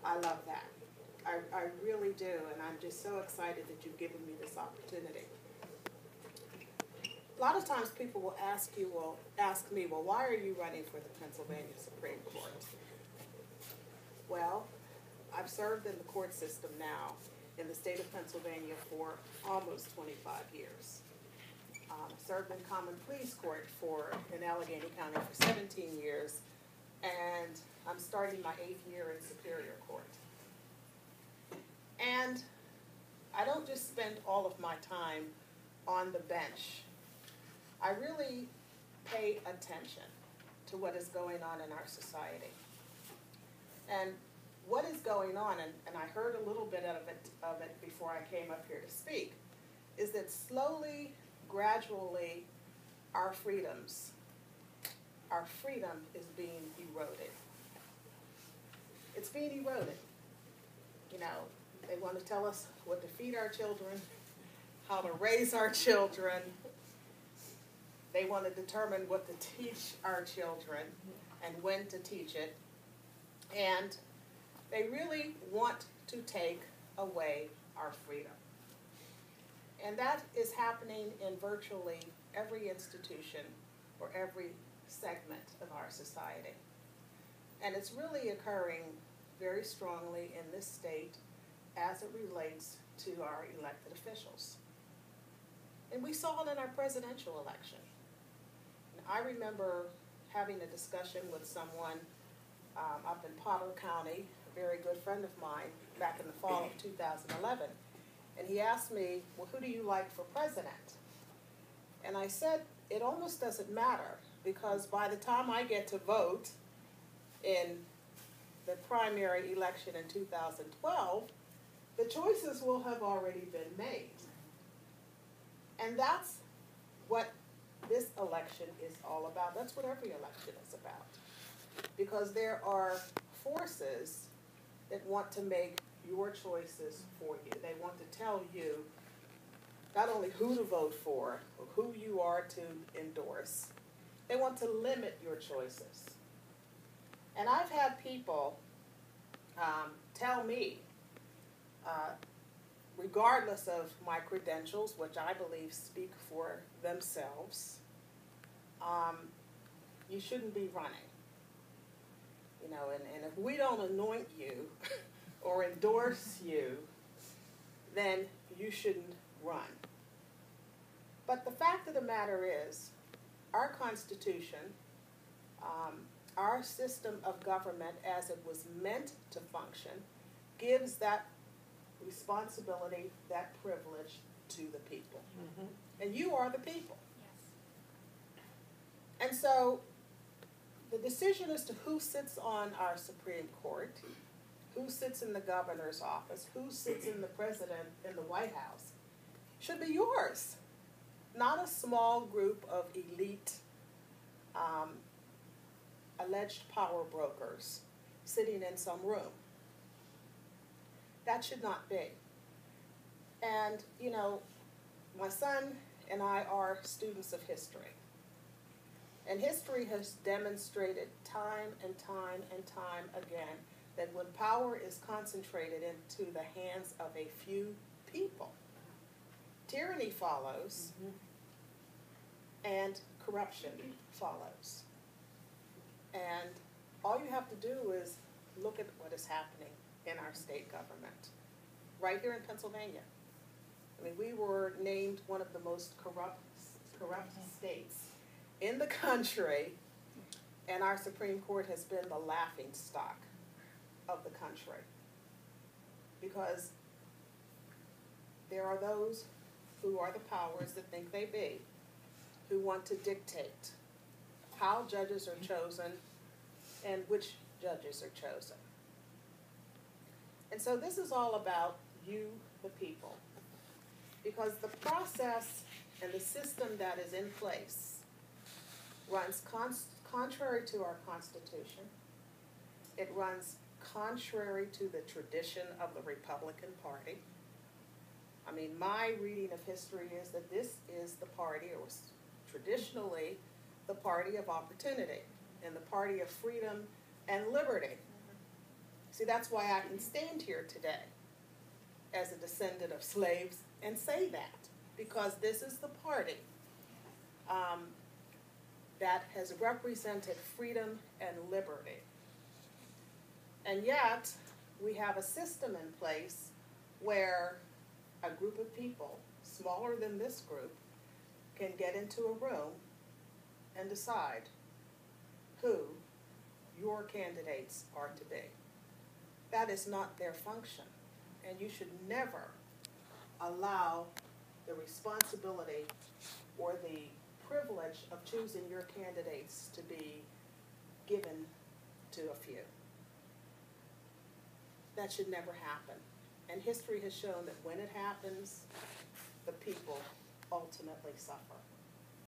I love that. I really do, and I'm just so excited that you've given me this opportunity. A lot of times people will ask me, well, why are you running for the Pennsylvania Supreme Court? Well, I've served in the court system now in the state of Pennsylvania for almost 25 years. Served in common pleas court in Allegheny County for 17 years, and I'm starting my 8th year in Superior Court. And I don't just spend all of my time on the bench. I really pay attention to what is going on in our society. And what is going on, and I heard a little bit of it before I came up here to speak, is that slowly, gradually, our freedom is being eroded. It's being eroded. You know, they want to tell us what to feed our children, how to raise our children. They want to determine what to teach our children and when to teach it. And they really want to take away our freedom. And that is happening in virtually every institution or every segment of our society. And it's really occurring very strongly in this state as it relates to our elected officials. And we saw it in our presidential election. And I remember having a discussion with someone up in Potter County, a very good friend of mine, back in the fall of 2011. And he asked me, well, who do you like for president? And I said, it almost doesn't matter, because by the time I get to vote in the primary election in 2012, the choices will have already been made. And that's what this election is all about. That's what every election is about. Because there are forces that want to make your choices for you. They want to tell you not only who to vote for, or who you are to endorse. They want to limit your choices. And I've had people tell me, regardless of my credentials, which I believe speak for themselves, you shouldn't be running. You know, and if we don't anoint you or endorse you, then you shouldn't run. But the fact of the matter is, our Constitution, our system of government as it was meant to function, gives that responsibility, that privilege to the people. Mm-hmm. And you are the people. Yes. And so the decision as to who sits on our Supreme Court, who sits in the governor's office, who sits in the president in the White House, should be yours. Not a small group of elite alleged power brokers sitting in some room. That should not be. And, you know, my son and I are students of history. And history has demonstrated time and time and time again that when power is concentrated into the hands of a few people, tyranny follows, and corruption follows. And all you have to do is look at what is happening in our state government, right here in Pennsylvania. I mean, we were named one of the most corrupt states in the country, and our Supreme Court has been the laughing stock of the country. Because there are those who are the powers that think they be, who want to dictate how judges are chosen and which judges are chosen. And so this is all about you, the people. Because the process and the system that is in place runs contrary to our Constitution. It runs contrary to the tradition of the Republican Party. I mean, my reading of history is that this is the party, or was traditionally the party of opportunity and the party of freedom and liberty. See, that's why I can stand here today as a descendant of slaves and say that, because this is the party that has represented freedom and liberty. And yet, we have a system in place where a group of people, smaller than this group, can get into a room and decide who your candidates are to be. That is not their function, and you should never allow the responsibility or the privilege of choosing your candidates to be given to a few. That should never happen. And history has shown that when it happens, the people ultimately suffer.